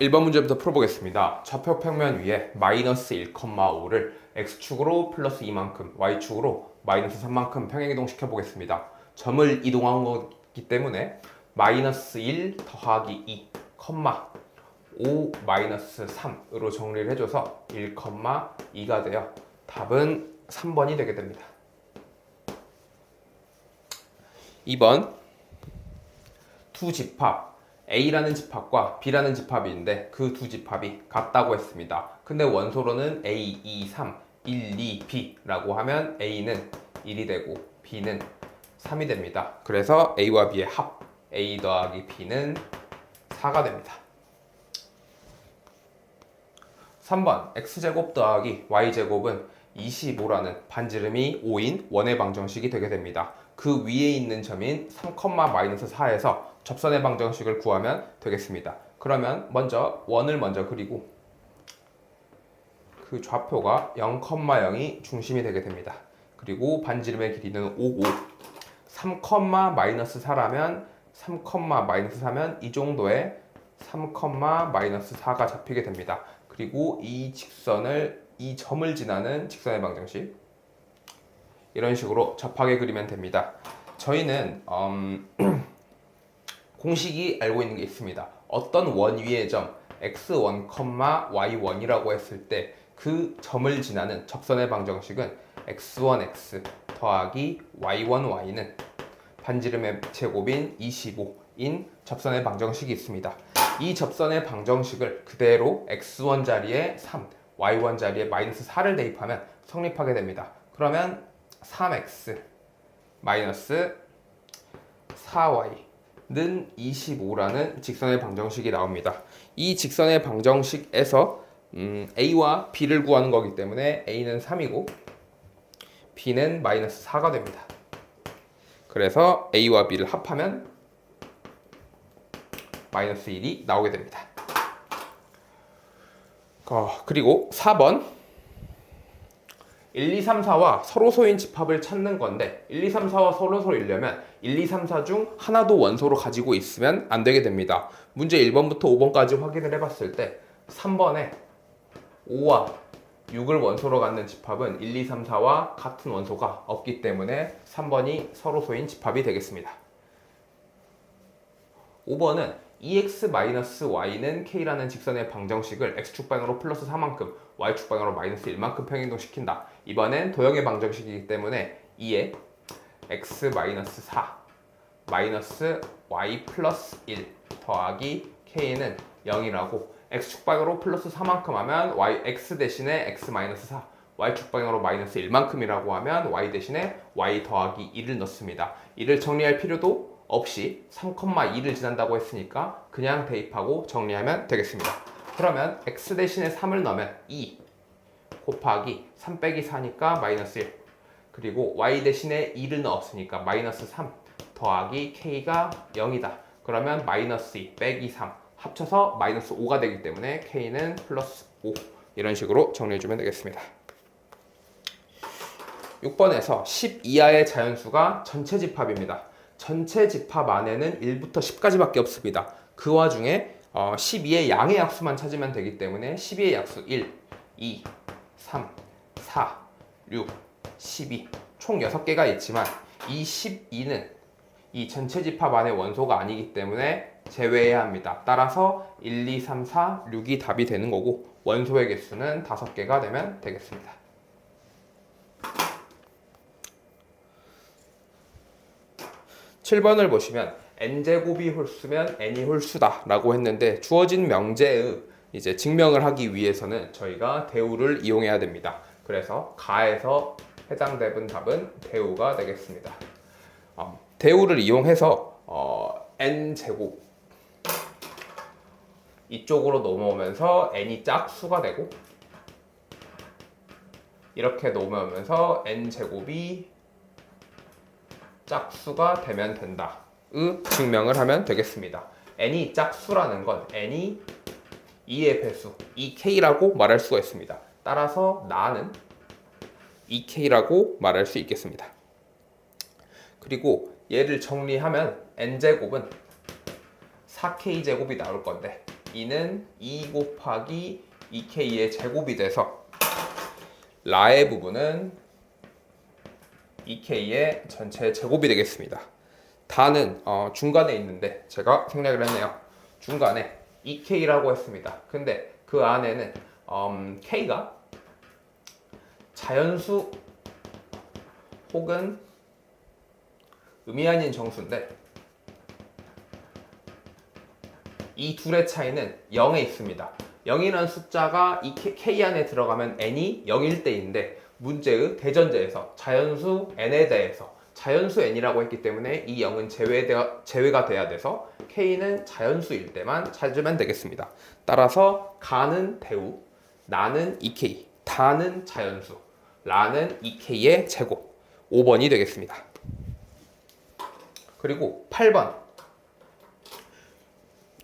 1번 문제부터 풀어보겠습니다. 좌표 평면 위에 마이너스 1,5를 x축으로 플러스 2만큼, y축으로 마이너스 3만큼 평행이동 시켜보겠습니다. 점을 이동한 거기 때문에 마이너스 1 더하기 2, 5 마이너스 3으로 정리를 해줘서 1,2가 되어 답은 3번이 되게 됩니다. 2번 두 집합 A라는 집합과 B라는 집합이 있는데 그 두 집합이 같다고 했습니다. 근데 원소로는 A, 2, 3, 1, 2, B라고 하면 A는 1이 되고 B는 3이 됩니다. 그래서 A와 B의 합 A 더하기 B는 4가 됩니다. 3번 X제곱 더하기 Y제곱은 25라는 반지름이 5인 원의 방정식이 되게 됩니다. 그 위에 있는 점인 3,-4에서 접선의 방정식을 구하면 되겠습니다. 그러면 먼저 원을 먼저 그리고 그 좌표가 0,0이 중심이 되게 됩니다. 그리고 반지름의 길이는 5고 3,-4라면 3,-4면 이 정도의 3,-4가 잡히게 됩니다. 그리고 이 점을 지나는 직선의 방정식 이런 식으로 접하게 그리면 됩니다. 저희는 공식이 알고 있는 게 있습니다. 어떤 원 위의 점 x1, y1이라고 했을 때 그 점을 지나는 접선의 방정식은 x1x 더하기 y1y는 반지름의 제곱인 25인 접선의 방정식이 있습니다. 이 접선의 방정식을 그대로 x1 자리에 3, y1 자리에 마이너스 4를 대입하면 성립하게 됩니다. 그러면 3x 마이너스 4y는 25라는 직선의 방정식이 나옵니다. 이 직선의 방정식에서 A와 B를 구하는 거기 때문에 A는 3이고 B는 마이너스 4가 됩니다. 그래서 A와 B를 합하면 마이너스 1이 나오게 됩니다. 그리고 4번 1, 2, 3, 4와 서로소인 집합을 찾는 건데 1, 2, 3, 4와 서로소이려면 1, 2, 3, 4 중 하나도 원소로 가지고 있으면 안 되게 됩니다. 문제 1번부터 5번까지 확인을 해봤을 때 3번에 5와 6을 원소로 갖는 집합은 1, 2, 3, 4와 같은 원소가 없기 때문에 3번이 서로소인 집합이 되겠습니다. 5번은 2x-y는 k라는 직선의 방정식을 x축방향으로 플러스 4만큼 y축방향으로 마이너스 1만큼 평행이동시킨다. 이번엔 도형의 방정식이기 때문에 2에 x-4 마이너스 y 플러스 1 더하기 k는 0이라고 x축방향으로 플러스 4만큼 하면 x 대신에 x-4 y축방향으로 마이너스 1만큼이라고 하면 y 대신에 y 더하기 2를 넣습니다. 이를 정리할 필요도 없이 3,2를 지난다고 했으니까 그냥 대입하고 정리하면 되겠습니다. 그러면 x 대신에 3을 넣으면 2 곱하기 3 빼기 4니까 마이너스 1 그리고 y 대신에 2를 넣었으니까 마이너스 3 더하기 k가 0이다. 그러면 마이너스 2 빼기 3 합쳐서 마이너스 5가 되기 때문에 k는 플러스 5 이런 식으로 정리해주면 되겠습니다. 6번에서 10 이하의 자연수가 전체 집합입니다. 전체 집합 안에는 1부터 10까지밖에 없습니다. 그 와중에 12의 양의 약수만 찾으면 되기 때문에 12의 약수 1, 2, 3, 4, 6, 12 총 6개가 있지만 이 12는 이 전체 집합 안의 원소가 아니기 때문에 제외해야 합니다. 따라서 1, 2, 3, 4, 6이 답이 되는 거고 원소의 개수는 5개가 되면 되겠습니다. 7번을 보시면 n제곱이 홀수면 n이 홀수다 라고 했는데 주어진 명제의 이제 증명을 하기 위해서는 저희가 대우를 이용해야 됩니다. 그래서 가에서 해당되는 답은 대우가 되겠습니다. 대우를 이용해서 n제곱 이쪽으로 넘어오면서 n이 짝수가 되고 이렇게 넘어오면서 n제곱이 짝수가 되면 된다. 의 증명을 하면 되겠습니다. n이 짝수라는 건 n이 2의 배수 2k라고 말할 수가 있습니다. 따라서 나는 2k라고 말할 수 있겠습니다. 그리고 얘를 정리하면 n제곱은 4k제곱이 나올 건데 2는 2 곱하기 2k의 제곱이 돼서 라의 부분은 2k의 전체 제곱이 되겠습니다. 다는 중간에 있는데 제가 생략을 했네요. 중간에 2k라고 했습니다. 근데 그 안에는 k가 자연수 혹은 의미 아닌 정수인데 이 둘의 차이는 0에 있습니다. 0이라는 숫자가 이 k 안에 들어가면 n이 0일 때인데 문제의 대전제에서 자연수 n에 대해서 자연수 n이라고 했기 때문에 이 0은 제외가 돼야 돼서 k는 자연수일 때만 찾으면 되겠습니다. 따라서 가는 대우, 나는 2k, 다는 자연수, 라는 2k의 제곱, 5번이 되겠습니다. 그리고 8번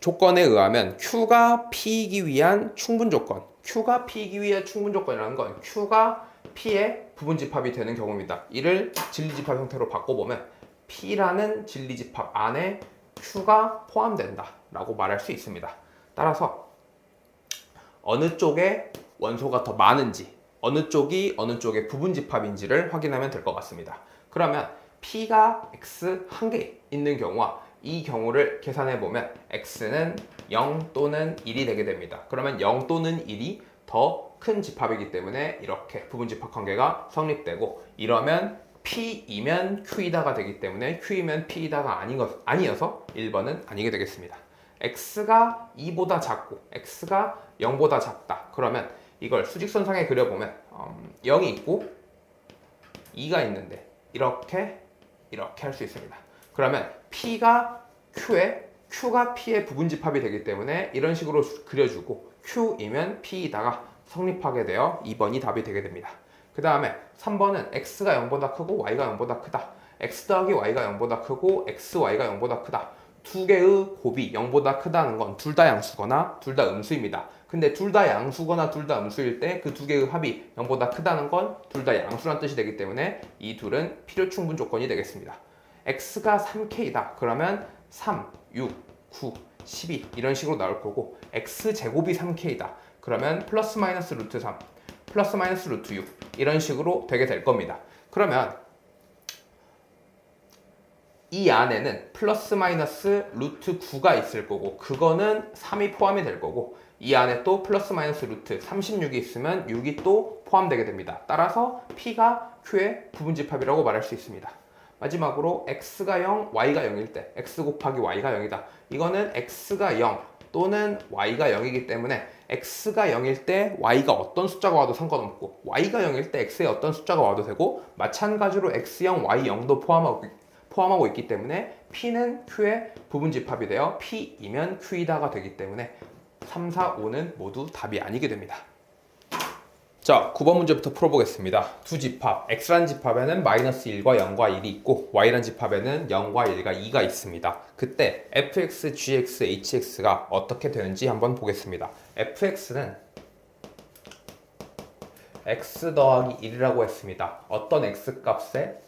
조건에 의하면 Q가 P이기 위한 충분 조건, Q가 P이기 위한 충분 조건이라는 건 Q가 P의 부분집합이 되는 경우입니다. 이를 진리집합 형태로 바꿔보면 P라는 진리집합 안에 Q가 포함된다 라고 말할 수 있습니다. 따라서 어느 쪽에 원소가 더 많은지, 어느 쪽이 어느 쪽의 부분집합인지를 확인하면 될 것 같습니다. 그러면 P가 X 한 개 있는 경우와 이 경우를 계산해 보면 X는 0 또는 1이 되게 됩니다. 그러면 0 또는 1이 더 큰 집합이기 때문에 이렇게 부분집합 관계가 성립되고, 이러면 P이면 Q이다가 되기 때문에 Q이면 P이다가 아니어서 1번은 아니게 되겠습니다. X가 2보다 작고 X가 0보다 작다. 그러면 이걸 수직선상에 그려보면 0이 있고 2가 있는데 이렇게 할 수 있습니다. 그러면 P가 Q가 P의 부분집합이 되기 때문에 이런 식으로 그려주고 Q이면 P이다가 성립하게 되어 2번이 답이 되게 됩니다. 그 다음에 3번은 X가 0보다 크고 Y가 0보다 크다. X 더하기 Y가 0보다 크고 XY가 0보다 크다. 두 개의 곱이 0보다 크다는 건 둘 다 양수거나 둘 다 음수입니다. 근데 둘 다 양수거나 둘 다 음수일 때 그 두 개의 합이 0보다 크다는 건 둘 다 양수란 뜻이 되기 때문에 이 둘은 필요 충분 조건이 되겠습니다. X가 3K다. 그러면 3, 6, 9, 12 이런 식으로 나올 거고, X제곱이 3K다. 그러면 플러스 마이너스 루트 3, 플러스 마이너스 루트 6 이런 식으로 되게 될 겁니다. 그러면 이 안에는 플러스 마이너스 루트 9가 있을 거고 그거는 3이 포함이 될 거고, 이 안에 또 플러스 마이너스 루트 36이 있으면 6이 또 포함되게 됩니다. 따라서 P가 Q의 부분집합이라고 말할 수 있습니다. 마지막으로 X가 0, Y가 0일 때 X 곱하기 Y가 0이다. 이거는 X가 0 또는 Y가 0이기 때문에 X가 0일 때 Y가 어떤 숫자가 와도 상관없고 Y가 0일 때 X의 어떤 숫자가 와도 되고, 마찬가지로 X0, Y0도 포함하고 있기 때문에 P는 Q의 부분집합이 되어 P이면 Q이다가 되기 때문에 3, 4, 5는 모두 답이 아니게 됩니다. 자, 9번 문제부터 풀어보겠습니다. 두 집합, X란 집합에는 마이너스 1과 0과 1이 있고 Y란 집합에는 0과 1과 2가 있습니다. 그때 fx, gx, hx가 어떻게 되는지 한번 보겠습니다. fx는 x 더하기 1이라고 했습니다. 어떤 x 값에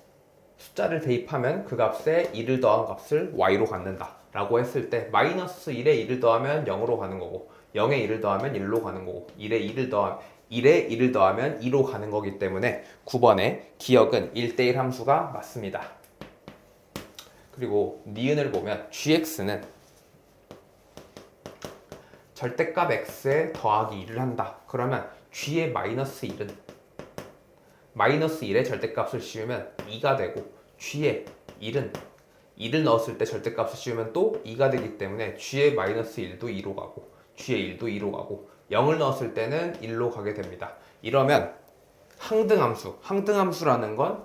숫자를 대입하면 그 값에 1을 더한 값을 y로 갖는다 라고 했을 때 마이너스 1에 1을 더하면 0으로 가는 거고 0에 1을 더하면 1로 가는 거고 1에 1을 더하면 2로 가는 거기 때문에 9번의 기억은 1대1 함수가 맞습니다. 그리고 니은을 보면 gx는 절대값 x에 더하기 1을 한다. 그러면 g의 마이너스 1은 마이너스 1의 절대값을 씌우면 2가 되고 g의 1은 2를 넣었을 때 절대값을 씌우면 또 2가 되기 때문에 g의 마이너스 1도 2로 가고 g의 1도 2로 가고 0을 넣었을 때는 1로 가게 됩니다. 이러면 항등함수라는 건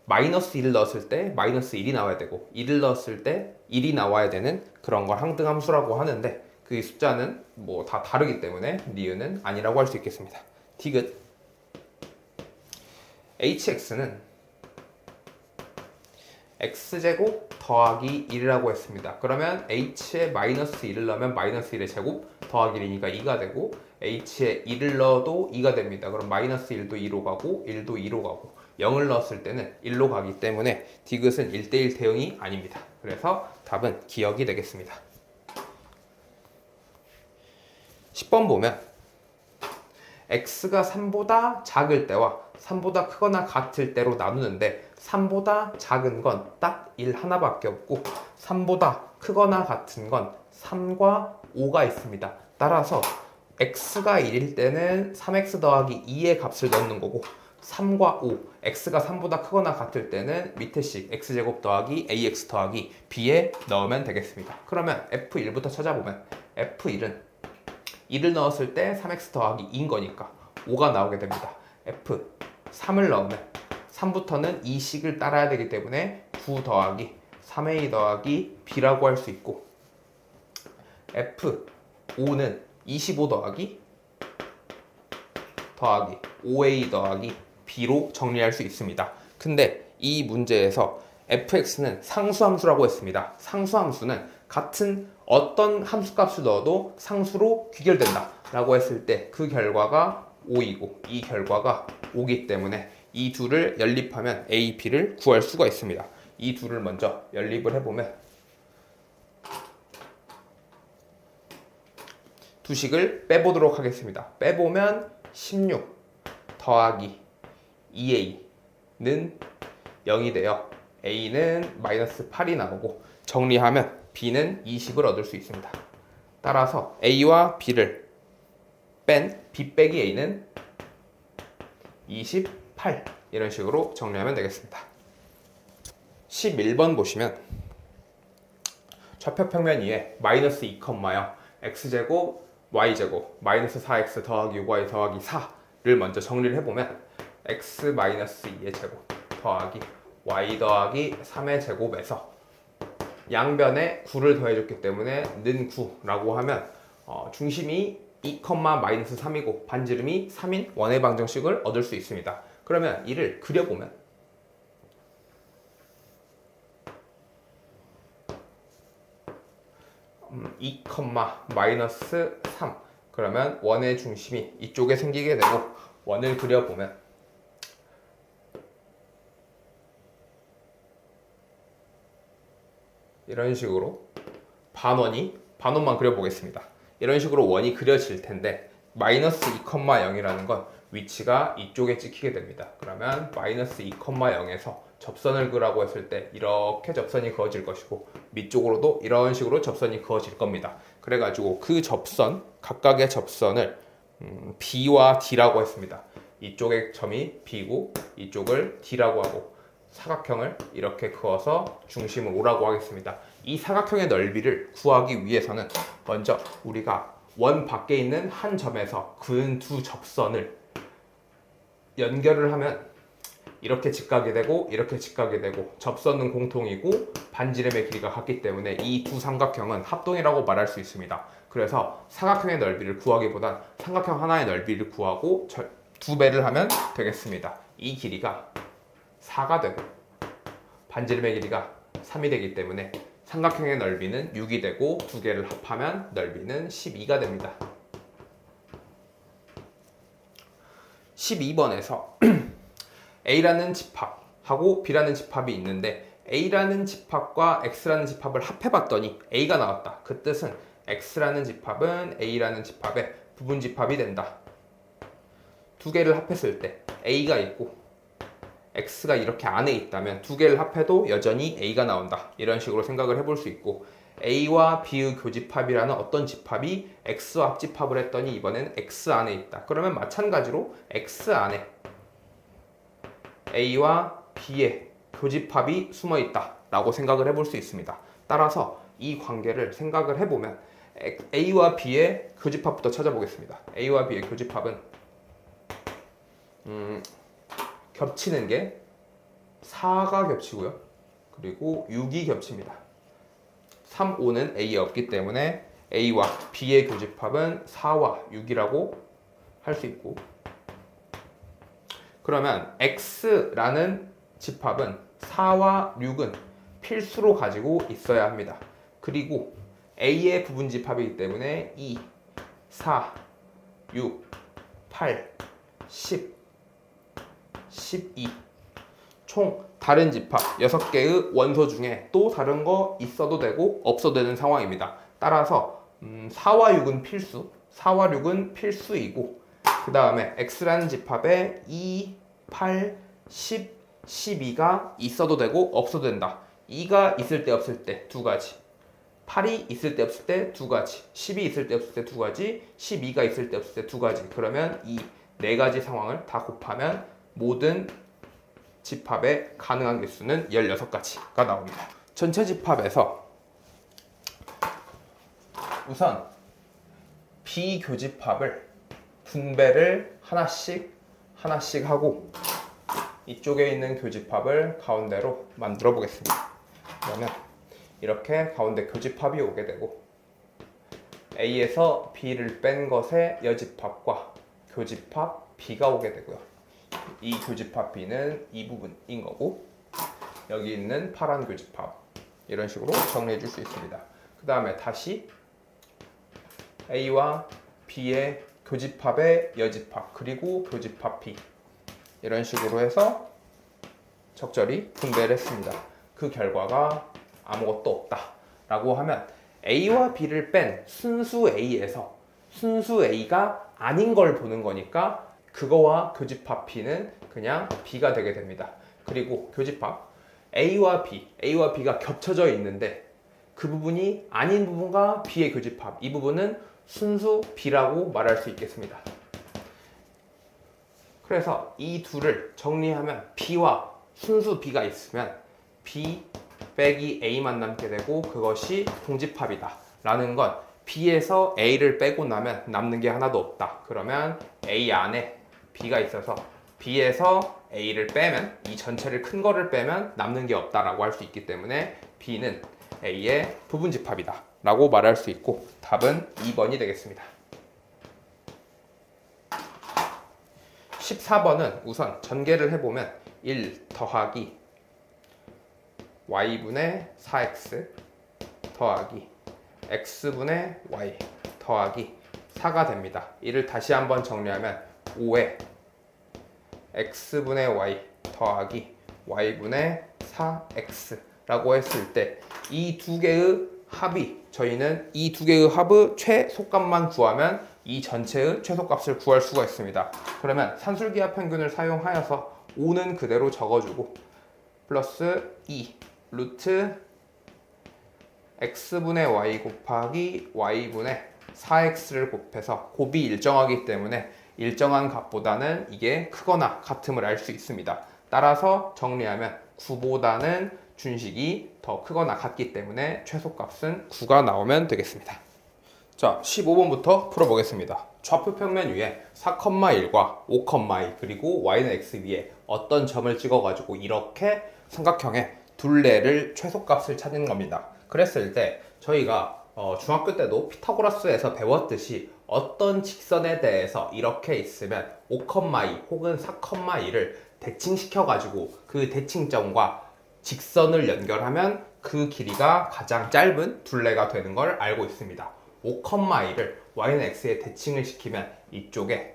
마이너스 1을 넣었을 때 마이너스 1이 나와야 되고 1을 넣었을 때 1이 나와야 되는 그런 걸 항등함수라고 하는데, 그 숫자는 뭐 다 다르기 때문에 니은은 아니라고 할 수 있겠습니다. 디귿 hx는 x제곱 더하기 1이라고 했습니다. 그러면 h에 마이너스 1을 넣으면 마이너스 1의 제곱 더하기 1이니까 2가 되고, h에 1을 넣어도 2가 됩니다. 그럼 마이너스 1도 2로 가고 1도 2로 가고 0을 넣었을 때는 1로 가기 때문에 디귿은 1대1 대응이 아닙니다. 그래서 답은 기억이 되겠습니다. 10번 보면 x가 3보다 작을 때와 3보다 크거나 같을 때로 나누는데 3보다 작은 건 딱 1 하나밖에 없고 3보다 크거나 같은 건 3과 5가 있습니다. 따라서 x가 1일 때는 3x 더하기 2의 값을 넣는 거고 3과 5, x가 3보다 크거나 같을 때는 밑에 식 x제곱 더하기 ax 더하기 b에 넣으면 되겠습니다. 그러면 f1부터 찾아보면 f1은 1을 넣었을 때 3x 더하기 2인 거니까 5가 나오게 됩니다. f3을 넣으면 3부터는 이 식을 따라야 되기 때문에 9 더하기 3a 더하기 b라고 할 수 있고 f5는 25 더하기 5a 더하기 b로 정리할 수 있습니다. 근데 이 문제에서 fx는 상수함수라고 했습니다. 상수함수는 같은 어떤 함수값을 넣어도 상수로 귀결된다 라고 했을 때 그 결과가 5이고 이 결과가 5기 때문에 이 둘을 연립하면 a, b를 구할 수가 있습니다. 이 둘을 먼저 연립을 해보면 두 식을 빼보도록 하겠습니다. 빼보면 16 더하기 2a는 0이 되어 a는 마이너스 8이 나오고 정리하면 b는 20을 얻을 수 있습니다. 따라서 a와 b를 뺀 b 빼기 a는 28 이런 식으로 정리하면 되겠습니다. 11번 보시면 좌표평면 2에 마이너스 2,0 x제곱 y제곱 마이너스 4x 더하기 5y 더하기 4를 먼저 정리를 해보면 x 마이너스 2의 제곱 더하기 y 더하기 3의 제곱에서 양변에 9를 더해줬기 때문에 는 9라고 하면 중심이 2, 마이너스 3이고 반지름이 3인 원의 방정식을 얻을 수 있습니다. 그러면 이를 그려보면 2, 마이너스 3 그러면 원의 중심이 이쪽에 생기게 되고 원을 그려보면 이런 식으로 반원만 그려보겠습니다. 이런 식으로 원이 그려질 텐데 마이너스 2, 0이라는 건 위치가 이쪽에 찍히게 됩니다. 그러면 마이너스 2, 0에서 접선을 그으라고 했을 때 이렇게 접선이 그어질 것이고 밑쪽으로도 이런 식으로 접선이 그어질 겁니다. 그래가지고 그 접선, 각각의 접선을 B와 D라고 했습니다. 이쪽의 점이 B고 이쪽을 D라고 하고 사각형을 이렇게 그어서 중심을 O라고 하겠습니다. 이 사각형의 넓이를 구하기 위해서는 먼저 우리가 원 밖에 있는 한 점에서 그은 두 접선을 연결을 하면 이렇게 직각이 되고 이렇게 직각이 되고 접선은 공통이고 반지름의 길이가 같기 때문에 이 두 삼각형은 합동이라고 말할 수 있습니다. 그래서 사각형의 넓이를 구하기보단 삼각형 하나의 넓이를 구하고 두 배를 하면 되겠습니다. 이 길이가 4가 되고 반지름의 길이가 3이 되기 때문에 삼각형의 넓이는 6이 되고 두 개를 합하면 넓이는 12가 됩니다. 12번에서 A라는 집합하고 B라는 집합이 있는데 A라는 집합과 X라는 집합을 합해봤더니 A가 나왔다. 그 뜻은 X라는 집합은 A라는 집합의 부분집합이 된다. 두 개를 합했을 때 A가 있고 X가 이렇게 안에 있다면 두 개를 합해도 여전히 A가 나온다. 이런 식으로 생각을 해볼 수 있고 A와 B의 교집합이라는 어떤 집합이 X와 합집합을 했더니 이번엔 X 안에 있다. 그러면 마찬가지로 X 안에 A와 B의 교집합이 숨어 있다 라고 생각을 해볼 수 있습니다. 따라서 이 관계를 생각을 해보면 A와 B의 교집합부터 찾아보겠습니다. A와 B의 교집합은 겹치는 게 4가 겹치고요. 그리고 6이 겹칩니다. 3, 5는 A에 없기 때문에 A와 B의 교집합은 4와 6이라고 할 수 있고 그러면 X라는 집합은 4와 6은 필수로 가지고 있어야 합니다. 그리고 A의 부분집합이기 때문에 2, 4, 6, 8, 10, 12 총 다른 집합 6개의 원소 중에 또 다른 거 있어도 되고 없어도 되는 상황입니다. 따라서 4와 6은 필수, 4와 6은 필수이고 그 다음에 x라는 집합에 2, 8, 10, 12가 있어도 되고 없어도 된다. 2가 있을 때 없을 때 두 가지, 8이 있을 때 없을 때 두 가지, 10이 있을 때 없을 때 두 가지, 12가 있을 때 없을 때 두 가지. 그러면 이 네 가지 상황을 다 곱하면 모든 집합의 가능한 개수는 16가지가 나옵니다. 전체 집합에서 우선 비교집합을 분배를 하나씩 하고 이쪽에 있는 교집합을 가운데로 만들어 보겠습니다. 그러면 이렇게 가운데 교집합이 오게 되고 A에서 B를 뺀 것의 여집합과 교집합 B가 오게 되고요. 이 교집합 B는 이 부분인 거고 여기 있는 파란 교집합 이런 식으로 정리해 줄 수 있습니다. 그 다음에 다시 A와 B의 교집합의 여집합 그리고 교집합 B 이런 식으로 해서 적절히 분배를 했습니다. 그 결과가 아무것도 없다 라고 하면 A와 B를 뺀 순수 A에서 순수 A가 아닌 걸 보는 거니까 그거와 교집합 B는 그냥 B가 되게 됩니다. 그리고 교집합 A와 B가 겹쳐져 있는데 그 부분이 아닌 부분과 B의 교집합 이 부분은 순수 B라고 말할 수 있겠습니다. 그래서 이 둘을 정리하면 B와 순수 B가 있으면 B 빼기 A만 남게 되고 그것이 동집합이다 라는 건 B에서 A를 빼고 나면 남는 게 하나도 없다. 그러면 A 안에 B가 있어서 B에서 A를 빼면 이 전체를 큰 거를 빼면 남는 게 없다라고 할 수 있기 때문에 B는 A의 부분집합이다 라고 말할 수 있고 답은 2번이 되겠습니다. 14번은 우선 전개를 해보면 1 더하기 y분의 4x 더하기 x분의 y 더하기 4가 됩니다. 이를 다시 한번 정리하면 5에 x분의 y 더하기 y분의 4x라고 했을 때 이 두 개의 합이 저희는 이 두 개의 합의 최소값만 구하면 이 전체의 최소값을 구할 수가 있습니다. 그러면 산술기하 평균을 사용하여서 5는 그대로 적어주고 플러스 2 루트 x분의 y 곱하기 y분의 4x를 곱해서 곱이 일정하기 때문에 일정한 값보다는 이게 크거나 같음을 알 수 있습니다. 따라서 정리하면 9보다는 준식이 더 크거나 같기 때문에 최소값은 9가 나오면 되겠습니다. 자, 15번부터 풀어보겠습니다. 좌표 평면 위에 4,1과 5,2 그리고 y는 x 위에 어떤 점을 찍어가지고 이렇게 삼각형의 둘레를 최소값을 찾는 겁니다. 그랬을 때 저희가 중학교 때도 피타고라스에서 배웠듯이 어떤 직선에 대해서 이렇게 있으면 5,2 혹은 4,2를 대칭시켜가지고 그 대칭점과 직선을 연결하면 그 길이가 가장 짧은 둘레가 되는 걸 알고 있습니다. 5,2를 y는 x에 대칭을 시키면 이쪽에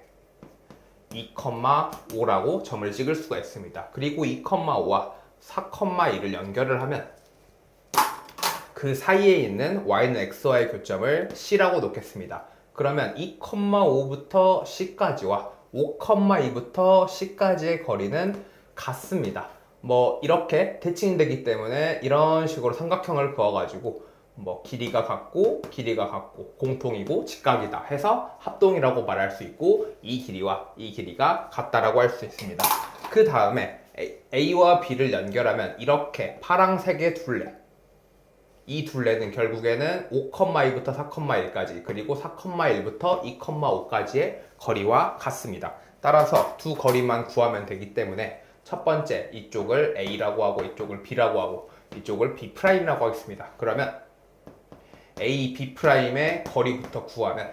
2,5라고 점을 찍을 수가 있습니다. 그리고 2,5와 4,2를 연결을 하면 그 사이에 있는 y는 x와의 교점을 c라고 놓겠습니다. 그러면 2,5부터 c까지와 5,2부터 c까지의 거리는 같습니다. 이렇게 대칭되기 때문에 이런 식으로 삼각형을 그어가지고 길이가 같고 공통이고 직각이다 해서 합동이라고 말할 수 있고 이 길이와 이 길이가 같다라고 할 수 있습니다. 그 다음에 A와 B를 연결하면 이렇게 파랑색의 둘레 이 둘레는 결국에는 5,2부터 4,1까지 그리고 4,1부터 2,5까지의 거리와 같습니다. 따라서 두 거리만 구하면 되기 때문에 첫 번째 이쪽을 A라고 하고 이쪽을 B라고 하고 이쪽을 B'이라고 하겠습니다. 그러면 A, B'의 거리부터 구하면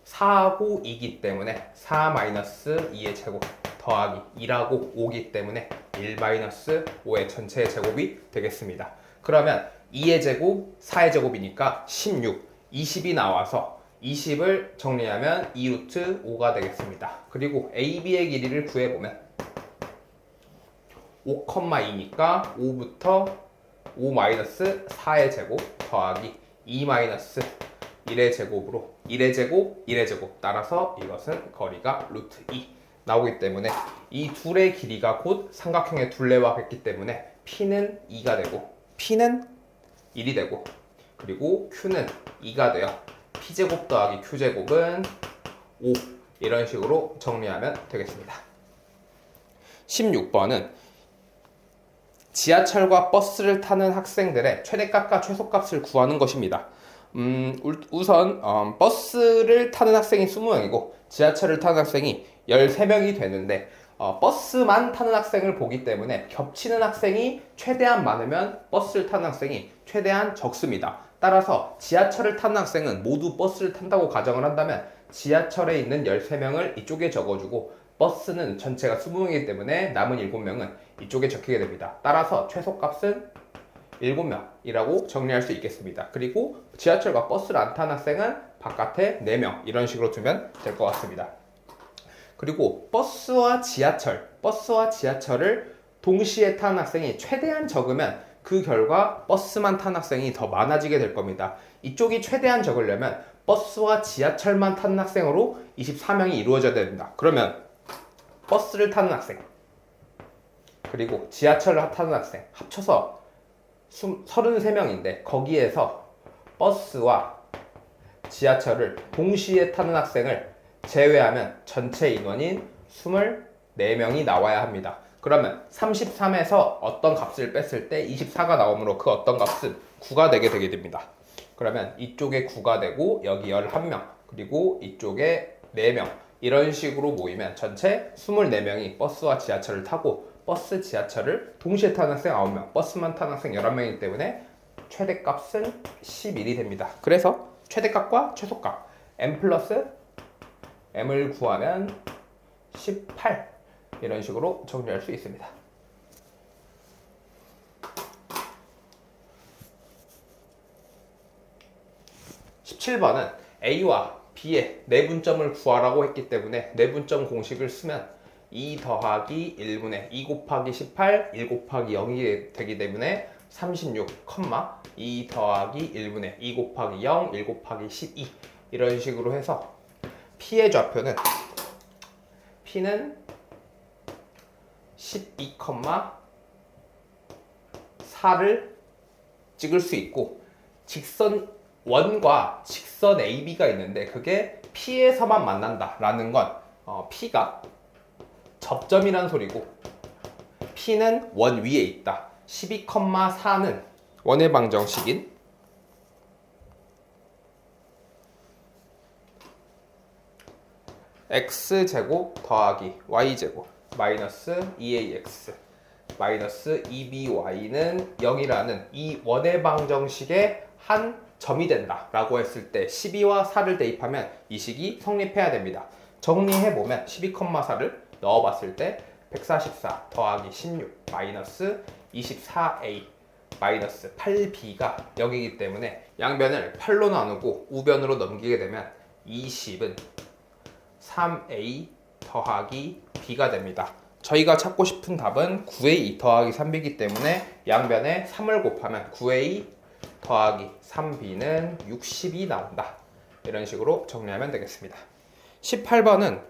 4하고 2기 때문에 4-2의 제곱 더하기 2라고 5기 때문에 1-5의 전체의 제곱이 되겠습니다. 그러면 2의 제곱, 4의 제곱이니까 16, 20이 나와서 20을 정리하면 2루트 5가 되겠습니다. 그리고 AB의 길이를 구해보면 5,2니까 5부터 5-4의 제곱 더하기 2-1의 제곱으로 1의 제곱, 1의 제곱. 따라서 이것은 거리가 루트 2 나오기 때문에 이 둘의 길이가 곧 삼각형의 둘레와 같기 때문에 P는 2가 되고 P는 1이 되고 그리고 Q는 2가 되어 P제곱 더하기 Q제곱은 5 이런 식으로 정리하면 되겠습니다. 16번은 지하철과 버스를 타는 학생들의 최대값과 최소값을 구하는 것입니다. 우선 버스를 타는 학생이 20명이고 지하철을 타는 학생이 13명이 되는데 버스만 타는 학생을 보기 때문에 겹치는 학생이 최대한 많으면 버스를 타는 학생이 최대한 적습니다. 따라서 지하철을 타는 학생은 모두 버스를 탄다고 가정을 한다면 지하철에 있는 13명을 이쪽에 적어주고 버스는 전체가 20명이기 때문에 남은 7명은 이쪽에 적히게 됩니다. 따라서 최소값은 7명이라고 정리할 수 있겠습니다. 그리고 지하철과 버스를 안 타는 학생은 바깥에 4명 이런 식으로 두면 될 것 같습니다. 그리고 버스와 지하철을 동시에 타는 학생이 최대한 적으면 그 결과 버스만 타는 학생이 더 많아지게 될 겁니다. 이쪽이 최대한 적으려면 버스와 지하철만 타는 학생으로 24명이 이루어져야 됩니다. 그러면 버스를 타는 학생 그리고 지하철을 타는 학생 합쳐서 33명인데 거기에서 버스와 지하철을 동시에 타는 학생을 제외하면 전체 인원인 24명이 나와야 합니다. 그러면 33에서 어떤 값을 뺐을 때 24가 나오므로 그 어떤 값은 9가 되게 됩니다. 그러면 이쪽에 9가 되고 여기 11명 그리고 이쪽에 4명 이런 식으로 모이면 전체 24명이 버스와 지하철을 타고 버스, 지하철을 동시에 타는 학생 9명, 버스만 타는 학생 11명이기 때문에 최대값은 11이 됩니다. 그래서 최대값과 최소값 m 플러스 m을 구하면 18 이런 식으로 정리할 수 있습니다. 17번은 A와 B의 내분점을 구하라고 했기 때문에 내분점 공식을 쓰면 2 더하기 1분의 2 곱하기 18, 1 곱하기 0이 되기 때문에 36, 2 더하기 1분의 2 곱하기 0, 1 곱하기 12 이런 식으로 해서 P의 좌표는 P는 12, 4를 찍을 수 있고 직선 원과 직선 AB가 있는데 그게 P에서만 만난다라는 건 P가 접점이란 소리고 P는 원 위에 있다. 12,4는 원의 방정식인 x제곱 더하기 y제곱 마이너스 2ax 마이너스 2by는 0이라는 이 원의 방정식의 한 점이 된다 라고 했을 때 12와 4를 대입하면 이 식이 성립해야 됩니다. 정리해보면 12,4를 넣어봤을 때 144 더하기 16 마이너스 24a 마이너스 8b가 0이기 때문에 양변을 8로 나누고 우변으로 넘기게 되면 20은 3a 더하기 b가 됩니다. 저희가 찾고 싶은 답은 9a 더하기 3b이기 때문에 양변에 3을 곱하면 9a 더하기 3b는 60이 나온다. 이런 식으로 정리하면 되겠습니다. 18번은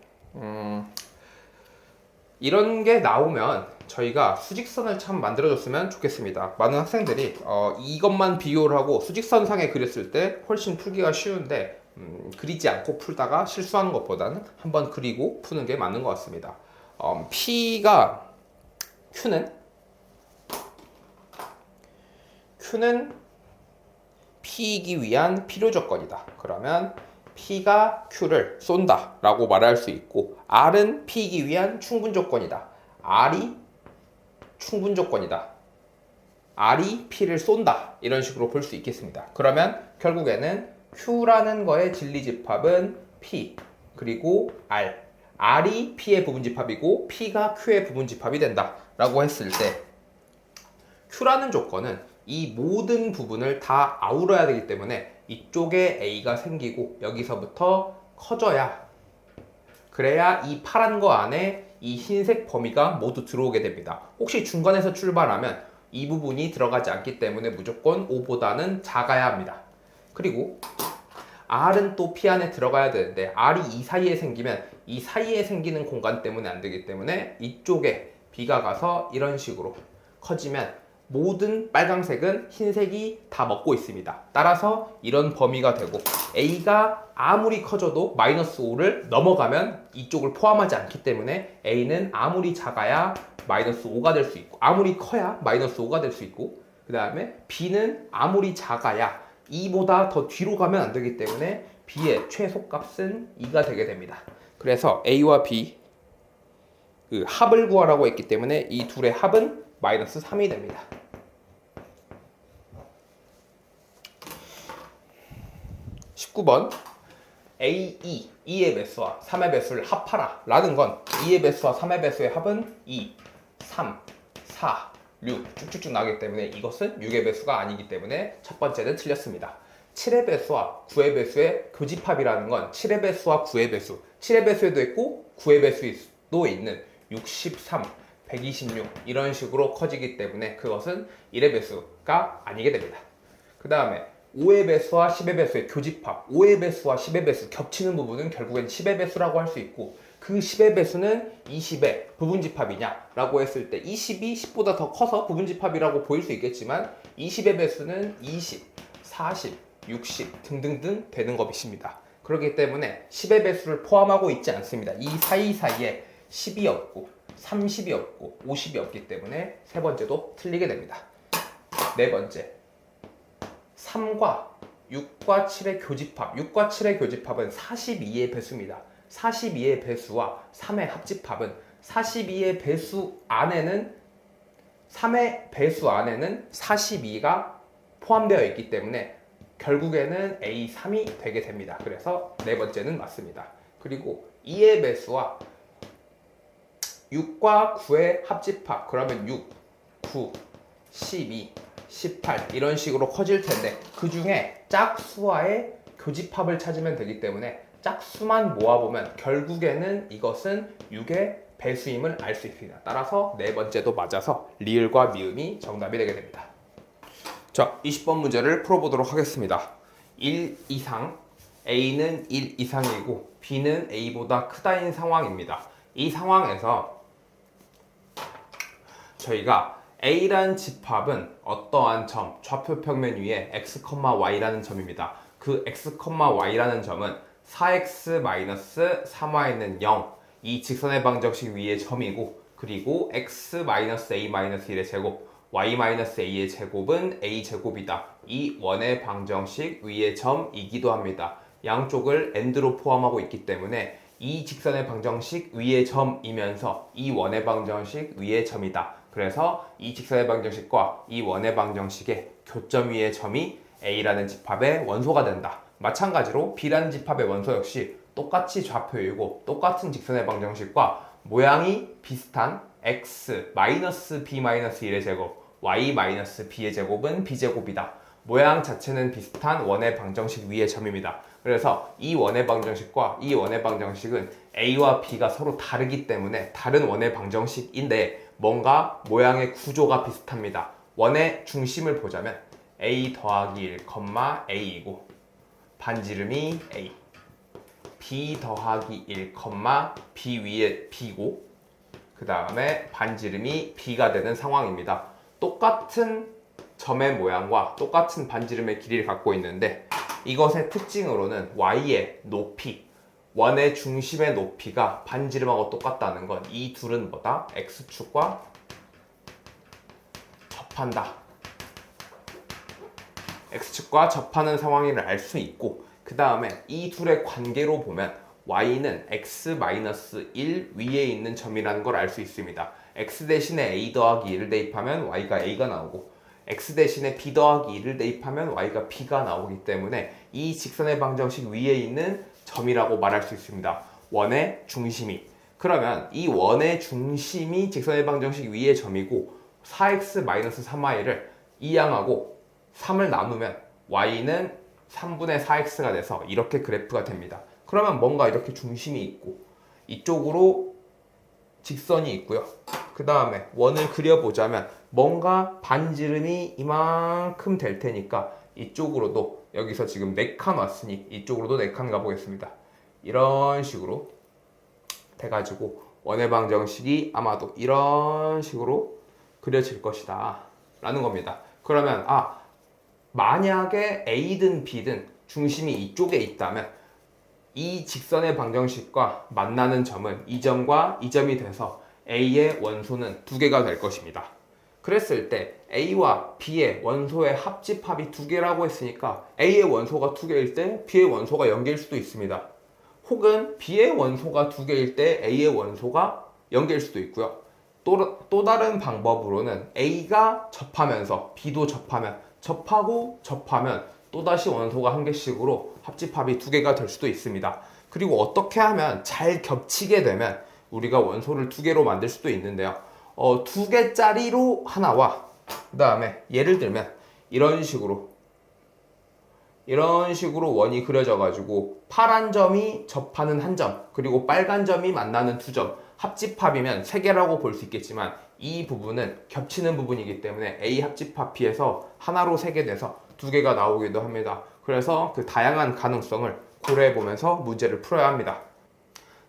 이런 게 나오면 저희가 수직선을 참 만들어줬으면 좋겠습니다. 많은 학생들이 이것만 비교를 하고 수직선상에 그렸을 때 훨씬 풀기가 쉬운데 그리지 않고 풀다가 실수하는 것보다는 한번 그리고 푸는 게 맞는 것 같습니다. Q는 P이기 위한 필요 조건이다. 그러면 P가 Q를 쏜다 라고 말할 수 있고 R은 P이기 위한 충분 조건이다. R이 충분 조건이다. R이 P를 쏜다. 이런 식으로 볼 수 있겠습니다. 그러면 결국에는 Q라는 거의 진리집합은 P 그리고 R R이 P의 부분집합이고 P가 Q의 부분집합이 된다 라고 했을 때 Q라는 조건은 이 모든 부분을 다 아우러야 되기 때문에 이쪽에 A가 생기고 여기서부터 커져야 그래야 이 파란 거 안에 이 흰색 범위가 모두 들어오게 됩니다. 혹시 중간에서 출발하면 이 부분이 들어가지 않기 때문에 무조건 5보다는 작아야 합니다. 그리고 R은 또 P 안에 들어가야 되는데 R이 이 사이에 생기면 이 사이에 생기는 공간 때문에 안 되기 때문에 이쪽에 B가 가서 이런 식으로 커지면 모든 빨강색은 흰색이 다 먹고 있습니다. 따라서 이런 범위가 되고 A가 아무리 커져도 마이너스 5를 넘어가면 이쪽을 포함하지 않기 때문에 A는 아무리 작아야 마이너스 5가 될 수 있고 아무리 커야 마이너스 5가 될 수 있고 그 다음에 B는 아무리 작아야 2보다 더 뒤로 가면 안 되기 때문에 B의 최소값은 2가 되게 됩니다. 그래서 A와 B 그 합을 구하라고 했기 때문에 이 둘의 합은 마이너스 3이 됩니다. 19번 A, 2의 배수와 3의 배수를 합하라 라는 건 2의 배수와 3의 배수의 합은 2, 3, 4, 6 쭉쭉쭉 나기 때문에 이것은 6의 배수가 아니기 때문에 첫 번째는 틀렸습니다. 7의 배수와 9의 배수의 교집합이라는 건 7의 배수와 9의 배수 7의 배수에도 있고 9의 배수도 있는 63, 126 이런 식으로 커지기 때문에 그것은 1의 배수가 아니게 됩니다. 그 다음에 5의 배수와 10의 배수의 교집합 5의 배수와 10의 배수 겹치는 부분은 결국엔 10의 배수라고 할 수 있고 그 10의 배수는 20의 부분집합이냐 라고 했을 때 20이 10보다 더 커서 부분집합이라고 보일 수 있겠지만 20의 배수는 20, 40, 60 등등등 되는 것입니다. 그렇기 때문에 10의 배수를 포함하고 있지 않습니다. 이 사이사이에 10이 없고 30이 없고 50이 없기 때문에 세 번째도 틀리게 됩니다. 네 번째 3과 6과 7의 교집합 6과 7의 교집합은 42의 배수입니다. 42의 배수와 3의 합집합은 42의 배수 안에는 3의 배수 안에는 42가 포함되어 있기 때문에 결국에는 A3이 되게 됩니다. 그래서 네 번째는 맞습니다. 그리고 2의 배수와 6과 9의 합집합 그러면 6, 9, 12, 18 이런 식으로 커질 텐데 그 중에 짝수와의 교집합을 찾으면 되기 때문에 짝수만 모아보면 결국에는 이것은 6의 배수임을 알 수 있습니다. 따라서 네 번째도 맞아서 리을과 미음이 정답이 되게 됩니다. 자, 20번 문제를 풀어보도록 하겠습니다. 1 이상, A는 1 이상이고 B는 A보다 크다인 상황입니다. 이 상황에서 저희가 A라는 집합은 어떠한 점, 좌표 평면 위에 x, y라는 점입니다. 그 x, y라는 점은 4x-3y는 0, 이 직선의 방정식 위의 점이고 그리고 x-a-1의 제곱, y-a의 제곱은 a제곱이다. 이 원의 방정식 위의 점이기도 합니다. 양쪽을 and로 포함하고 있기 때문에 이 직선의 방정식 위의 점이면서 이 원의 방정식 위의 점이다. 그래서 이 직선의 방정식과 이 원의 방정식의 교점 위의 점이 A라는 집합의 원소가 된다. 마찬가지로 B라는 집합의 원소 역시 똑같이 좌표이고 똑같은 직선의 방정식과 모양이 비슷한 x-b-1의 제곱, y-b의 제곱은 b제곱이다. 모양 자체는 비슷한 원의 방정식 위의 점입니다. 그래서 이 원의 방정식과 이 원의 방정식은 A와 B가 서로 다르기 때문에 다른 원의 방정식인데 뭔가 모양의 구조가 비슷합니다. 원의 중심을 보자면 A 더하기 1, A이고 반지름이 A, B 더하기 1, B 위에 B고 그 다음에 반지름이 B가 되는 상황입니다. 똑같은 점의 모양과 똑같은 반지름의 길이를 갖고 있는데 이것의 특징으로는 Y의 높이, 원의 중심의 높이가 반지름하고 똑같다는 건 이 둘은 뭐다? X축과 접한다. X축과 접하는 상황임을 알 수 있고 그 다음에 이 둘의 관계로 보면 Y는 X-1 위에 있는 점이라는 걸 알 수 있습니다. X 대신에 A 더하기 1을 대입하면 Y가 A가 나오고 X 대신에 B 더하기 1을 대입하면 Y가 B가 나오기 때문에 이 직선의 방정식 위에 있는 점이라고 말할 수 있습니다. 원의 중심이. 그러면 이 원의 중심이 직선의 방정식 위의 점이고 4x-3y를 이 양하고 3을 나누면 y는 3분의 4x가 돼서 이렇게 그래프가 됩니다. 그러면 뭔가 이렇게 중심이 있고 이쪽으로 직선이 있고요. 그 다음에 원을 그려보자면 뭔가 반지름이 이만큼 될 테니까 이쪽으로도 여기서 지금 4칸 왔으니 이쪽으로도 4칸 가보겠습니다. 이런 식으로 돼가지고 원의 방정식이 아마도 이런 식으로 그려질 것이다 라는 겁니다. 그러면 만약에 A든 B든 중심이 이쪽에 있다면 이 직선의 방정식과 만나는 점은 이 점과 이 점이 돼서 A의 원소는 2개가 될 것입니다. 그랬을 때 A와 B의 원소의 합집합이 2개라고 했으니까 A의 원소가 2개일 때 B의 원소가 0개일 수도 있습니다. 혹은 B의 원소가 2개일 때 A의 원소가 0개일 수도 있고요. 또 다른 방법으로는 A가 접하면서 B도 접하고 접하면 또다시 원소가 1개씩으로 합집합이 2개가 될 수도 있습니다. 그리고 어떻게 하면 잘 겹치게 되면 우리가 원소를 2개로 만들 수도 있는데요. 2개짜리로 하나와 그 다음에 예를 들면 이런 식으로 원이 그려져 가지고 파란 점이 접하는 한 점 그리고 빨간 점이 만나는 2점 합집합이면 3개라고 볼 수 있겠지만 이 부분은 겹치는 부분이기 때문에 A 합집합 B에서 하나로 3개 돼서 2개가 나오기도 합니다. 그래서 그 다양한 가능성을 고려해 보면서 문제를 풀어야 합니다.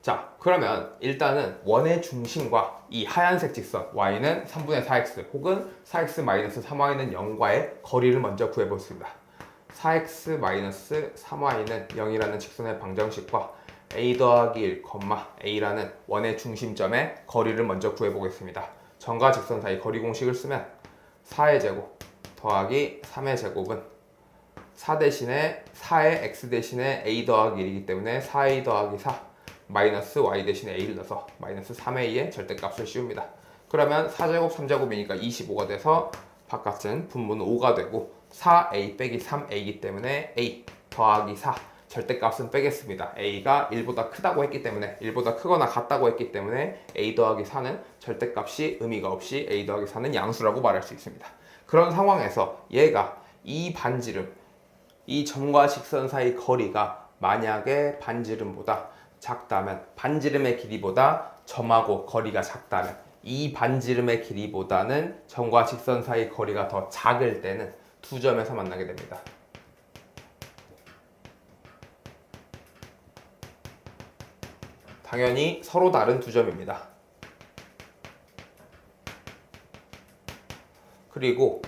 자, 그러면 일단은 원의 중심과 이 하얀색 직선 y는 3분의 4x 혹은 4x-3y는 0과의 거리를 먼저 구해보겠습니다. 4x-3y는 0이라는 직선의 방정식과 a 더하기 1, a라는 원의 중심점의 거리를 먼저 구해보겠습니다. 점과 직선 사이 거리 공식을 쓰면 4의 제곱 더하기 3의 제곱은 4 대신에 4의 x 대신에 a 더하기 1이기 때문에 4a 더하기 4 마이너스 y 대신에 a를 넣어서 마이너스 3a의 절대값을 씌웁니다. 그러면 4제곱 3제곱이니까 25가 돼서 바깥은 분모는 5가 되고 4a 빼기 3a이기 때문에 a 더하기 4 절대값은 빼겠습니다. a가 1보다 크다고 했기 때문에 1보다 크거나 같다고 했기 때문에 a 더하기 4는 절대값이 의미가 없이 a 더하기 4는 양수라고 말할 수 있습니다. 그런 상황에서 얘가 이 반지름 이 점과 직선 사이 거리가 만약에 반지름보다 작다면 반지름의 길이보다 점하고 거리가 작다면 이 반지름의 길이보다는 점과 직선 사이 거리가 더 작을 때는 2점에서 만나게 됩니다. 당연히 서로 다른 2점입니다. 그리고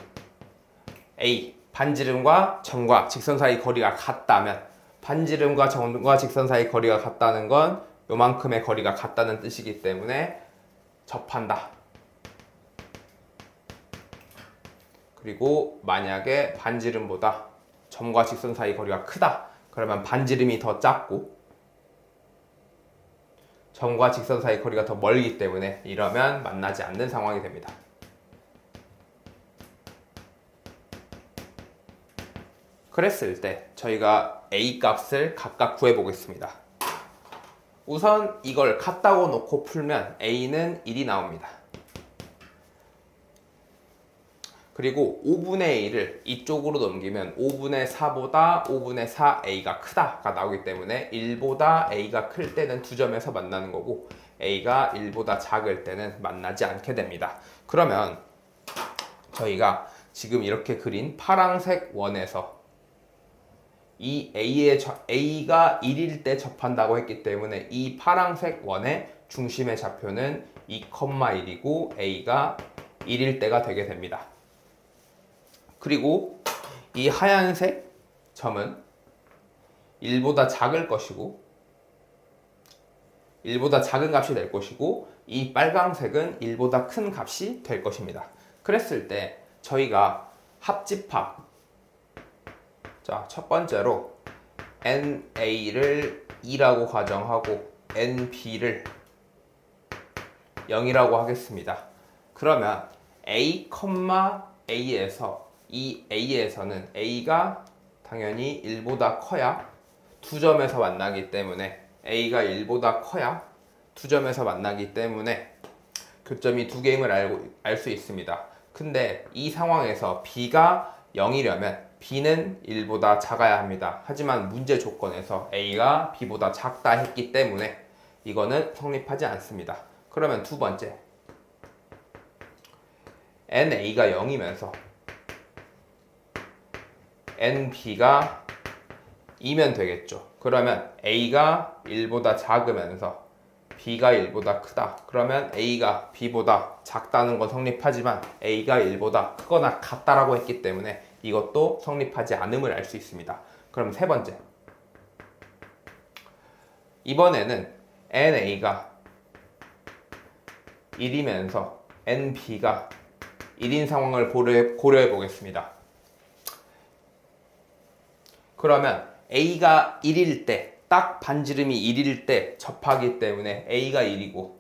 A 반지름과 점과 직선 사이 거리가 같다면 반지름과 점과 직선 사이 거리가 같다는 건 요만큼의 거리가 같다는 뜻이기 때문에 접한다. 그리고 만약에 반지름보다 점과 직선 사이 거리가 크다. 그러면 반지름이 더 작고 점과 직선 사이 거리가 더 멀기 때문에 이러면 만나지 않는 상황이 됩니다. 그랬을 때 저희가 A 값을 각각 구해보겠습니다. 우선 이걸 같다고 놓고 풀면 A는 1이 나옵니다. 그리고 5분의 1을 이쪽으로 넘기면 5분의 4보다 5분의 4A가 크다가 나오기 때문에 1보다 A가 클 때는 2점에서 만나는 거고 A가 1보다 작을 때는 만나지 않게 됩니다. 그러면 저희가 지금 이렇게 그린 파란색 원에서 이 A가 1일 때 접한다고 했기 때문에 이 파란색 원의 중심의 좌표는 2,1이고 A가 1일 때가 되게 됩니다. 그리고 이 하얀색 점은 1보다 작을 것이고 1보다 작은 값이 될 것이고 이 빨강색은 1보다 큰 값이 될 것입니다. 그랬을 때 저희가 합집합 자, 첫 번째로 NA를 2라고 가정하고 NB를 0이라고 하겠습니다. 그러면 A, A에서 이 A에서는 A가 당연히 1보다 커야 2점에서 만나기 때문에 A가 1보다 커야 2점에서 만나기 때문에 교점이 2개임을 알 수 있습니다. 근데 이 상황에서 B가 0이려면 B는 1보다 작아야 합니다. 하지만 문제 조건에서 A가 B보다 작다 했기 때문에 이거는 성립하지 않습니다. 그러면 두 번째 NA가 0이면서 NB가 2면 되겠죠. 그러면 A가 1보다 작으면서 B가 1보다 크다. 그러면 A가 B보다 작다는 건 성립하지만 A가 1보다 크거나 같다라고 했기 때문에 이것도 성립하지 않음을 알 수 있습니다. 그럼 세 번째. 이번에는 NA가 1이면서 NB가 1인 상황을 고려해 보겠습니다. 그러면 A가 1일 때, 딱 반지름이 1일 때 접하기 때문에 A가 1이고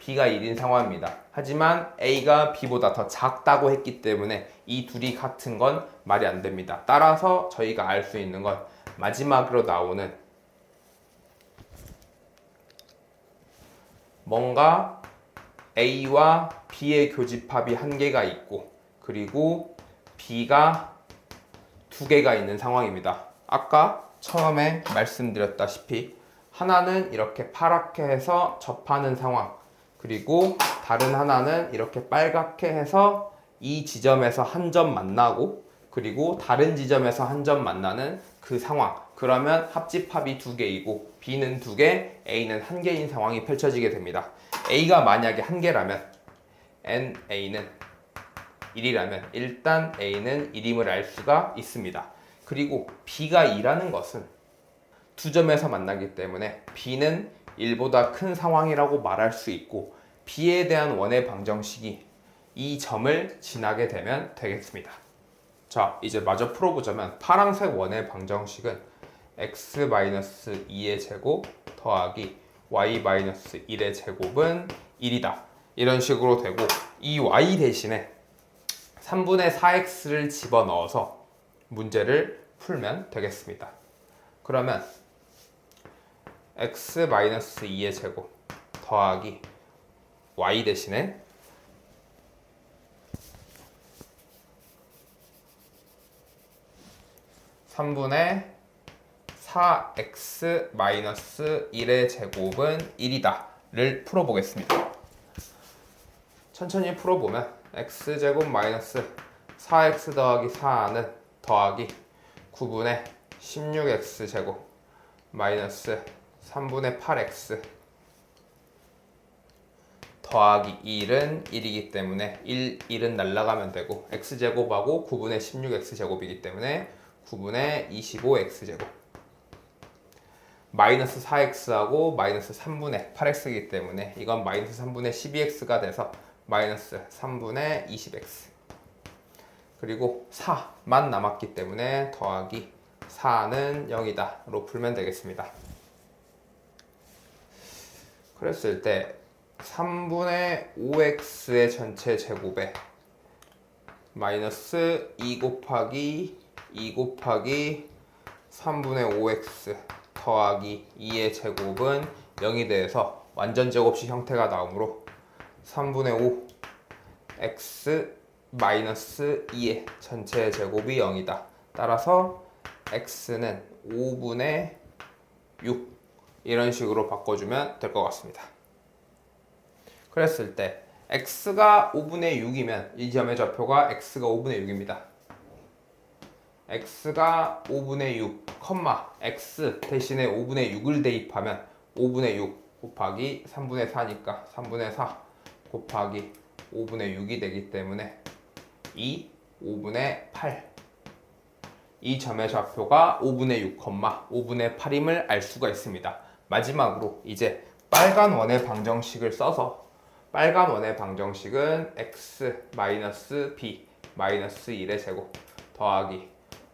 B가 1인 상황입니다. 하지만 A가 B보다 더 작다고 했기 때문에 이 둘이 같은 건 말이 안 됩니다. 따라서 저희가 알 수 있는 건 마지막으로 나오는 뭔가 A와 B의 교집합이 한 개가 있고 그리고 B가 두 개가 있는 상황입니다. 아까 처음에 말씀드렸다시피 하나는 이렇게 파랗게 해서 접하는 상황, 그리고 다른 하나는 이렇게 빨갛게 해서 이 지점에서 한 점 만나고 그리고 다른 지점에서 한 점 만나는 그 상황. 그러면 합집합이 두 개이고 B는 두 개, A는 한 개인 상황이 펼쳐지게 됩니다. A가 만약에 한 개라면 NA는 1이라면 일단 A는 1임을 알 수가 있습니다. 그리고 B가 2라는 것은 두 점에서 만나기 때문에 B는 1보다 큰 상황이라고 말할 수 있고 B에 대한 원의 방정식이 이 점을 지나게 되면 되겠습니다. 자, 이제 마저 풀어보자면 파란색 원의 방정식은 x-2의 제곱 더하기 y-1의 제곱은 1이다. 이런 식으로 되고 이 y 대신에 3분의 4x를 집어넣어서 문제를 풀면 되겠습니다. 그러면 x-2의 제곱 더하기 y 대신에 3분의 4x-1의 제곱은 1이다 를 풀어보겠습니다. 천천히 풀어보면 x제곱 마이너스 4x 더하기 4는 더하기 9분의 16x제곱 마이너스 3분의 8x 더하기 1은 1이기 때문에 1은 날라가면 되고 x제곱하고 9분의 16x제곱이기 때문에 9분의 25x제곱 마이너스 4x하고 마이너스 3분의 8x이기 때문에 이건 마이너스 3분의 12x가 돼서 마이너스 3분의 20x 그리고 4만 남았기 때문에 더하기 4는 0이다 로 풀면 되겠습니다. 그랬을 때 3분의 5x의 전체 제곱에 마이너스 2 곱하기 3분의 5x 더하기 2의 제곱은 0이 돼서 완전 제곱식 형태가 나오므로 3분의 5 x 마이너스 2의 전체 제곱이 0이다. 따라서 x는 5분의 6 이런 식으로 바꿔주면 될 것 같습니다. 그랬을 때 x가 5분의 6이면 이 점의 좌표가 x가 5분의 6입니다. x가 5분의 6, x 대신에 5분의 6을 대입하면 5분의 6 곱하기 3분의 4니까 3분의 4 곱하기 5분의 6이 되기 때문에 5분의 8 이 점의 좌표가 5분의 6, 5분의 8임을 알 수가 있습니다. 마지막으로 이제 빨간 원의 방정식을 써서 빨간 원의 방정식은 x-b-1의 제곱 더하기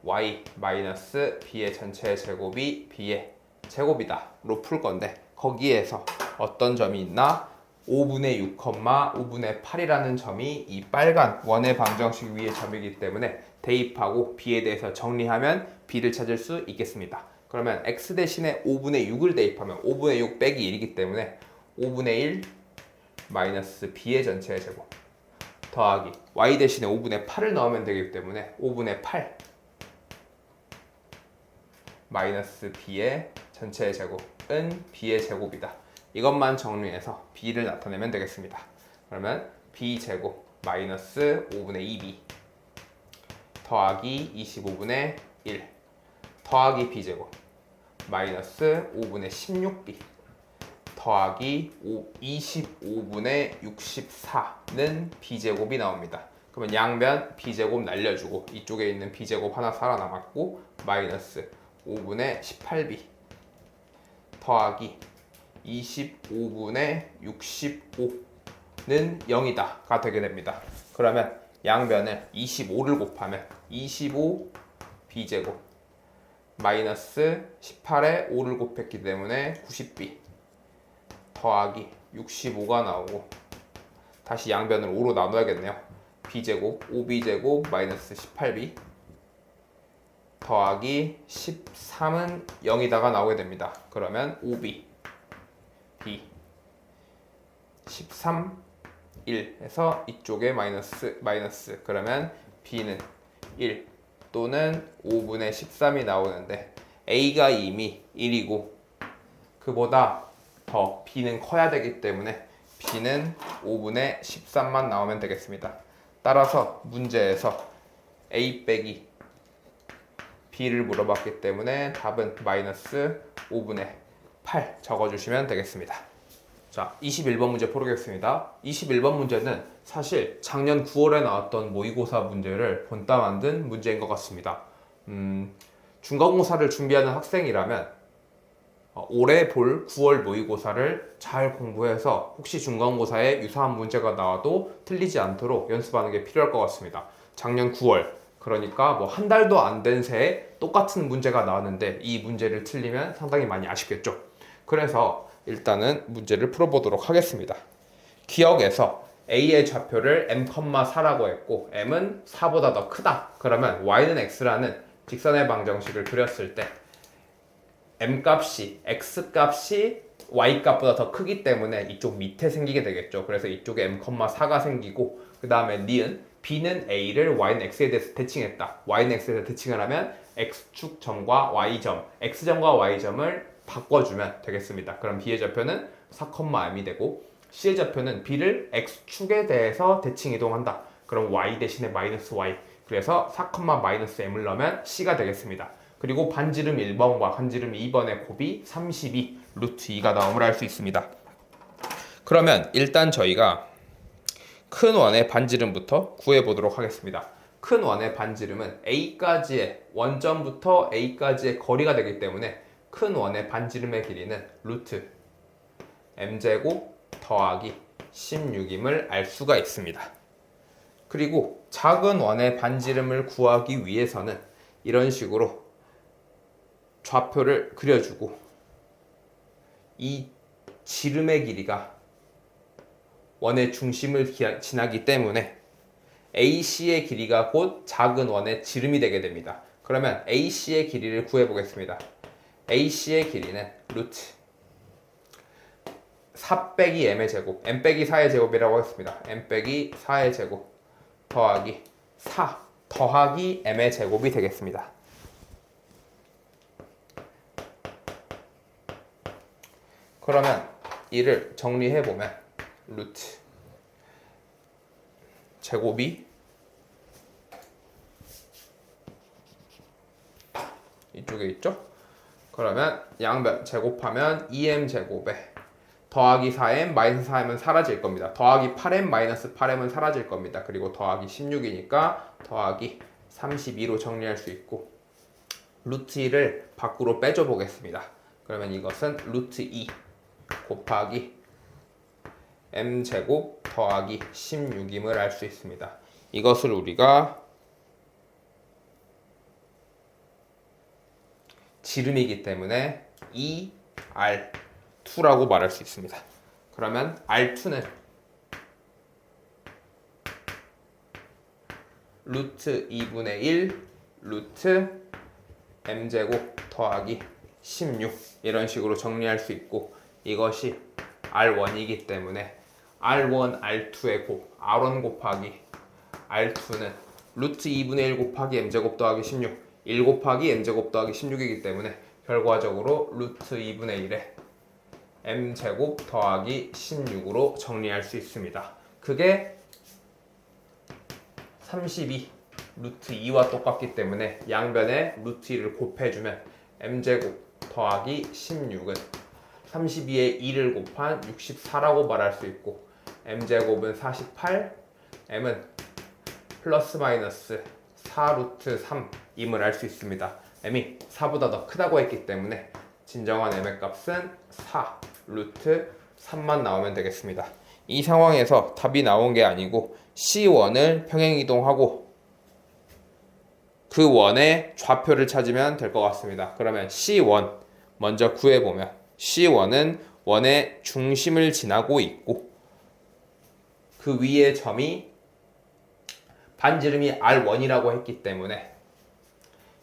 y-b의 전체 제곱이 b의 제곱이다 로 풀 건데 거기에서 어떤 점이 있나? 5분의 6, 5분의 8이라는 점이 이 빨간 원의 방정식 위의 점이기 때문에 대입하고 b에 대해서 정리하면 b를 찾을 수 있겠습니다. 그러면 x 대신에 5분의 6을 대입하면 5분의 6 빼기 1이기 때문에 5분의 1 마이너스 b의 전체 제곱 더하기 y 대신에 5분의 8을 넣으면 되기 때문에 5분의 8 마이너스 b의 전체 제곱은 b의 제곱이다. 이것만 정리해서 b를 나타내면 되겠습니다. 그러면 b제곱 마이너스 5분의 2b 더하기 25분의 1 더하기 b제곱 마이너스 5분의 16b 더하기 25분의 64는 b제곱이 나옵니다. 그러면 양변 b제곱 날려주고 이쪽에 있는 b제곱 하나 살아남았고 마이너스 5분의 18b 더하기 25분의 65는 0이다가 되게 됩니다. 그러면 양변을 25를 곱하면 25 b제곱 마이너스 18에 5를 곱했기 때문에 90b 더하기 65가 나오고 다시 양변을 5로 나눠야겠네요. b제곱 5b제곱 마이너스 18b 더하기 13은 0이다가 나오게 됩니다. 그러면 5b b 13 1에서 이쪽에 마이너스 그러면 b는 1 또는 5분의 13이 나오는데 a가 이미 1이고 그보다 더 b는 커야 되기 때문에 b는 5분의 13만 나오면 되겠습니다. 따라서 문제에서 a 빼기 b를 물어봤기 때문에 답은 마이너스 5분의 8 적어주시면 되겠습니다. 자, 21번 문제 풀어보겠습니다. 21번 문제는 사실 작년 9월에 나왔던 모의고사 문제를 본따 만든 문제인 것 같습니다. 중간고사를 준비하는 학생이라면 올해 볼 9월 모의고사를 잘 공부해서 혹시 중간고사에 유사한 문제가 나와도 틀리지 않도록 연습하는 게 필요할 것 같습니다. 작년 9월, 그러니까 뭐 한 달도 안 된 새에 똑같은 문제가 나왔는데 이 문제를 틀리면 상당히 많이 아쉽겠죠. 그래서 일단은 문제를 풀어보도록 하겠습니다. 기억에서 a의 좌표를 m,4라고 했고 m은 4보다 더 크다. 그러면 y는 x라는 직선의 방정식을 그렸을 때 m 값이 x 값이 y 값보다 더 크기 때문에 이쪽 밑에 생기게 되겠죠. 그래서 이쪽에 m,4가 생기고 그 다음에 니은 b는 a를 y는 x에 대해서 대칭했다. y는 x에 대해서 대칭을 하면 x축 점과 y점, x점과 y점을 바꿔주면 되겠습니다. 그럼 b의 좌표는 4,m이 되고 c의 좌표는 b를 x축에 대해서 대칭 이동한다. 그럼 y 대신에 마이너스 y. 그래서 4,-m을 넣으면 c가 되겠습니다. 그리고 반지름 1번과 반지름 2번의 곱이 32 루트 2가 나옴을 알 수 있습니다. 그러면 일단 저희가 큰 원의 반지름부터 구해보도록 하겠습니다. 큰 원의 반지름은 a까지의 원점부터 a까지의 거리가 되기 때문에 큰 원의 반지름의 길이는 루트 m제곱 더하기 16임을 알 수가 있습니다. 그리고 작은 원의 반지름을 구하기 위해서는 이런 식으로 좌표를 그려주고 이 지름의 길이가 원의 중심을 지나기 때문에 AC의 길이가 곧 작은 원의 지름이 되게 됩니다. 그러면 AC의 길이를 구해보겠습니다. AC의 길이는 루트 4 빼기 m의 제곱, m 빼기 4의 제곱이라고 하겠습니다. m 빼기 4의 제곱 더하기 4 더하기 m의 제곱이 되겠습니다. 그러면 이를 정리해보면 루트 제곱이 이쪽에 있죠? 그러면 양변 제곱하면 2m 제곱에 더하기 4m 마이너스 4m은 사라질 겁니다. 더하기 8m 마이너스 8m은 사라질 겁니다. 그리고 더하기 16이니까 더하기 32로 정리할 수 있고 루트 2를 밖으로 빼줘 보겠습니다. 그러면 이것은 루트 2 곱하기 m제곱 더하기 16임을 알 수 있습니다. 이것을 우리가 지름이기 때문에 2R2라고 말할 수 있습니다. 그러면 R2는 루트 2분의 1 루트 m제곱 더하기 16 이런 식으로 정리할 수 있고 이것이 R1이기 때문에 R1, R2의 곱 R1 곱하기 R2는 루트 2분의 1 곱하기 m제곱 더하기 16 1 곱하기 m제곱 더하기 16이기 때문에 결과적으로 루트 2분의 1에 m제곱 더하기 16으로 정리할 수 있습니다. 그게 32 루트 2와 똑같기 때문에 양변에 루트 2를 곱해주면 m제곱 더하기 16은 32에 2를 곱한 64라고 말할 수 있고 m제곱은 48, m은 플러스 마이너스 4 루트 3임을 알 수 있습니다. m이 4보다 더 크다고 했기 때문에 진정한 m의 값은 4 루트 3만 나오면 되겠습니다. 이 상황에서 답이 나온 게 아니고 C1을 평행이동하고 그 원의 좌표를 찾으면 될 것 같습니다. 그러면 C1 먼저 구해보면 C1은 원의 중심을 지나고 있고 그 위의 점이 반지름이 R1이라고 했기 때문에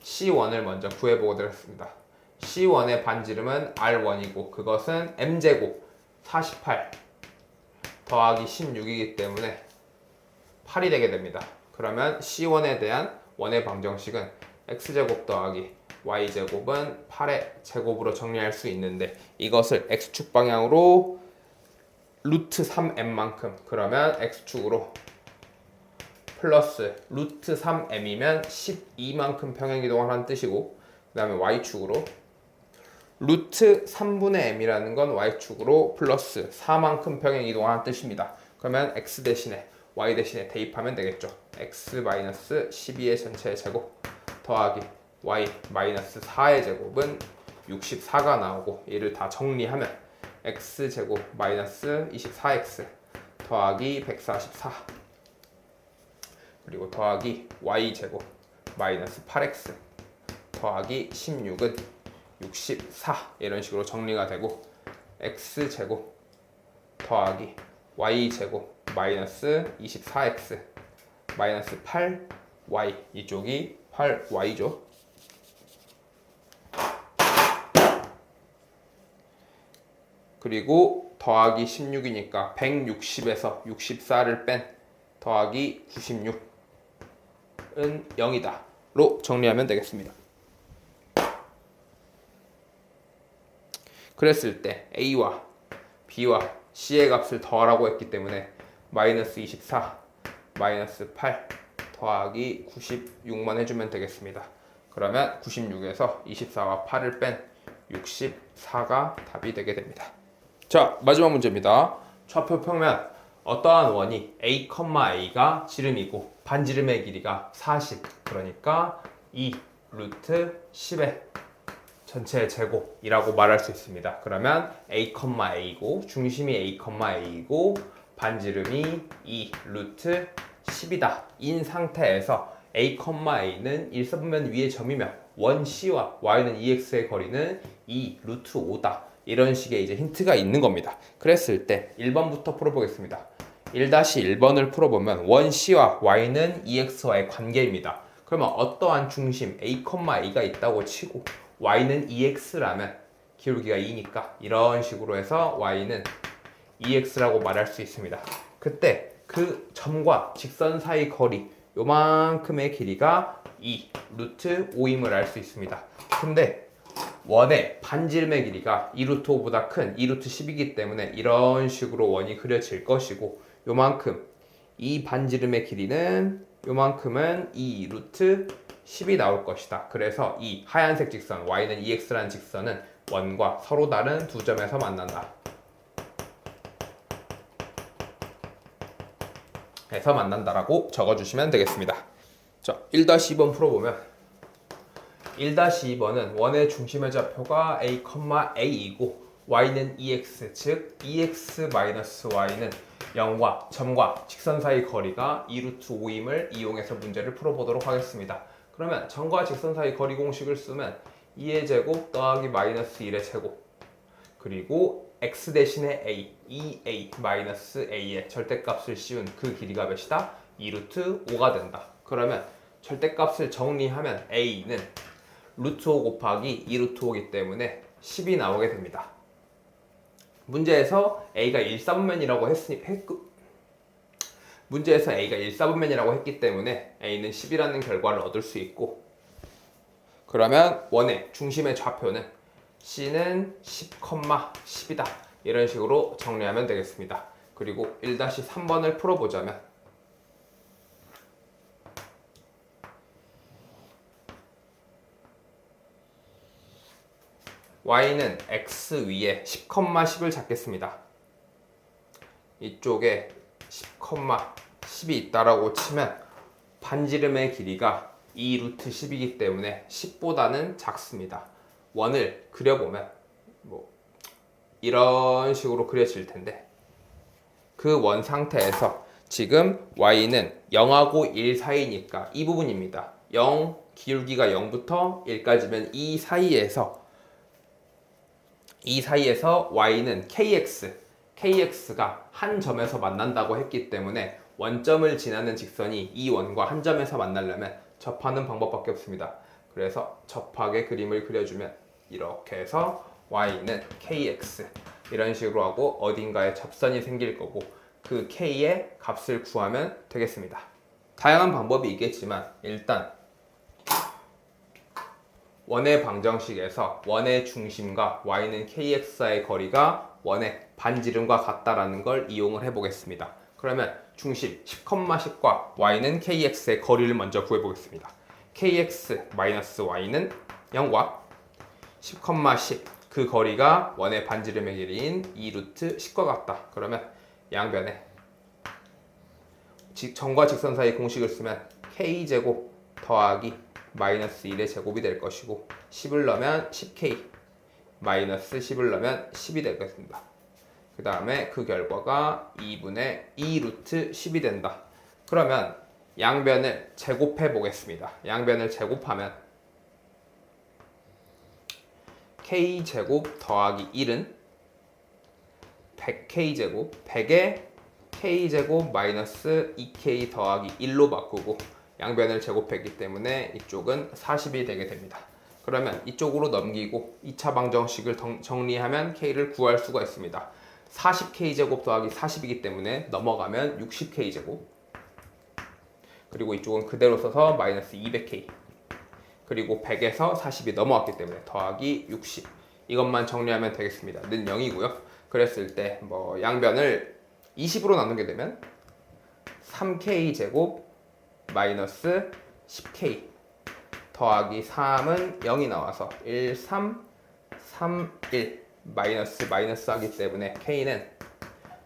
C1을 먼저 구해보도록 하겠습니다. C1의 반지름은 R1이고 그것은 M제곱 48 더하기 16이기 때문에 8이 되게 됩니다. 그러면 C1에 대한 원의 방정식은 X제곱 더하기 Y제곱은 8의 제곱으로 정리할 수 있는데 이것을 X축 방향으로 루트 3m만큼 그러면 X축으로 플러스 루트 3m이면 12만큼 평행이동하라는 뜻이고 그 다음에 Y축으로 루트 3분의 m이라는 건 Y축으로 플러스 4만큼 평행이동하는 뜻입니다. 그러면 X 대신에 Y 대신에 대입하면 되겠죠. X 12의 전체의 제곱 더하기 Y 4의 제곱은 64가 나오고 이를 다 정리하면 X제곱 24X 더하기 144 그리고 더하기 Y제곱 8X 더하기 16은 64 이런 식으로 정리가 되고 X제곱 더하기 Y제곱 24X 8Y 이쪽이 8Y죠. 그리고 더하기 16이니까 160에서 64를 뺀 더하기 96은 0이다 로 정리하면 되겠습니다. 그랬을 때 A와 B와 C의 값을 더하라고 했기 때문에 마이너스 24, 마이너스 8 더하기 96만 해주면 되겠습니다. 그러면 96에서 24와 8을 뺀 64가 답이 되게 됩니다. 자, 마지막 문제입니다. 좌표 평면 어떠한 원이 A,A가 지름이고 반지름의 길이가 40 그러니까 2 루트 10의 전체 제곱이라고 말할 수 있습니다. 그러면 A,A고 중심이 A,A이고 반지름이 2 루트 10이다 인 상태에서 A,A는 1사분면 위의 점이며 원 C와 Y는 EX의 거리는 2 루트 5다 이런 식의 이제 힌트가 있는 겁니다. 그랬을 때 1번부터 풀어보겠습니다. 1-1번을 풀어보면 원 C와 Y는 EX와의 관계입니다. 그러면 어떠한 중심 A,A가 있다고 치고 Y는 EX라면 기울기가 2니까 이런 식으로 해서 Y는 EX라고 말할 수 있습니다. 그때 그 점과 직선 사이 거리 요만큼의 길이가 2 루트 5임을 알 수 있습니다. 근데 원의 반지름의 길이가 2 루트 5보다 큰 2 루트 10이기 때문에 이런 식으로 원이 그려질 것이고 요만큼 이 반지름의 길이는 요만큼은 2 루트 10이 나올 것이다. 그래서 이 하얀색 직선 Y는 EX라는 직선은 원과 서로 다른 두 점에서 만난다. 해서 만난다라고 적어주시면 되겠습니다. 자, 1-2번 풀어보면 1-2번은 원의 중심의 좌표가 A, A이고 Y는 EX, 즉 EX-Y는 0과 점과 직선 사이 거리가 2 루트 5임을 이용해서 문제를 풀어보도록 하겠습니다. 그러면 점과 직선 사이 거리 공식을 쓰면 2의 제곱 더하기 마이너스 1의 제곱 그리고 x 대신에 a, 2a 마이너스 a의 절대값을 씌운 그 길이가 몇이다? 2 루트 5가 된다. 그러면 절대값을 정리하면 a는 루트 5 곱하기 2 루트 5이기 때문에 10이 나오게 됩니다. 문제에서 a가 1사분면이라고 문제에서 a가 1사분면이라고 했기 때문에 a는 10이라는 결과를 얻을 수 있고 그러면 원의 중심의 좌표는 C는 10,10이다. 이런 식으로 정리하면 되겠습니다. 그리고 1-3번을 풀어보자면 y는 x 위에 10,10을 잡겠습니다. 이쪽에 10,10이 있다라고 치면 반지름의 길이가 2루트 10이기 때문에 10보다는 작습니다. 원을 그려보면 뭐 이런 식으로 그려질 텐데 그 원 상태에서 지금 y는 0하고 1 사이니까 이 부분입니다. 0, 기울기가 0부터 1까지면 이 사이에서 y는 kx가 한 점에서 만난다고 했기 때문에 원점을 지나는 직선이 이 원과 한 점에서 만나려면 접하는 방법밖에 없습니다. 그래서 접하게 그림을 그려주면 이렇게 해서 y는 kx 이런 식으로 하고 어딘가에 접선이 생길 거고 그 k의 값을 구하면 되겠습니다. 다양한 방법이 있겠지만 일단 원의 방정식에서 원의 중심과 y는 kx 사이의 거리가 원의 반지름과 같다라는 걸 이용을 해보겠습니다. 그러면 중심 10,10과 y는 kx의 거리를 먼저 구해보겠습니다. kx-y는 0과 10,10 그 거리가 원의 반지름의 길이인 2루트 10과 같다. 그러면 양변에 점과 직선 사이 공식을 쓰면 k제곱 더하기 마이너스 1의 제곱이 될 것이고 10을 넣으면 10k 마이너스 10을 넣으면 10이 되겠습니다. 그 다음에 그 결과가 2분의 2루트 10이 된다. 그러면 양변을 제곱해 보겠습니다. 양변을 제곱하면 k제곱 더하기 1은 100k제곱 100에 k제곱 마이너스 2k 더하기 1로 바꾸고 양변을 제곱했기 때문에 이쪽은 40이 되게 됩니다. 그러면 이쪽으로 넘기고 2차 방정식을 정리하면 k를 구할 수가 있습니다. 40k제곱 더하기 40이기 때문에 넘어가면 60k제곱 그리고 이쪽은 그대로 써서 마이너스 200k 그리고 100에서 40이 넘어왔기 때문에 더하기 60 이것만 정리하면 되겠습니다. 는 0이고요. 그랬을 때 뭐 양변을 20으로 나누게 되면 3k제곱 마이너스 10k 더하기 3은 0이 나와서 1, 3, 3, 1 마이너스 하기 때문에 k는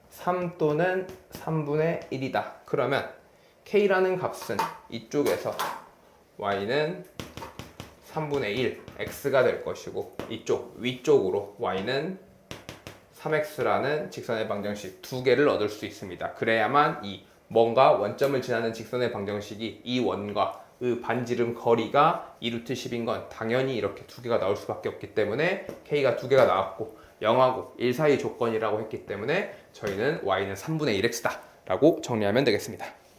3 또는 3분의 1이다. 그러면 k라는 값은 이쪽에서 y는 3분의 1 x가 될 것이고 이쪽 위쪽으로 y는 3x라는 직선의 방정식 두 개를 얻을 수 있습니다. 그래야만 이 뭔가 원점을 지나는 직선의 방정식이 이 원과 그 반지름 거리가 2루트 10인 건 당연히 이렇게 두 개가 나올 수밖에 없기 때문에 k가 두 개가 나왔고 0하고 1 사이 조건이라고 했기 때문에 저희는 y는 3분의 1x다 라고 정리하면 되겠습니다.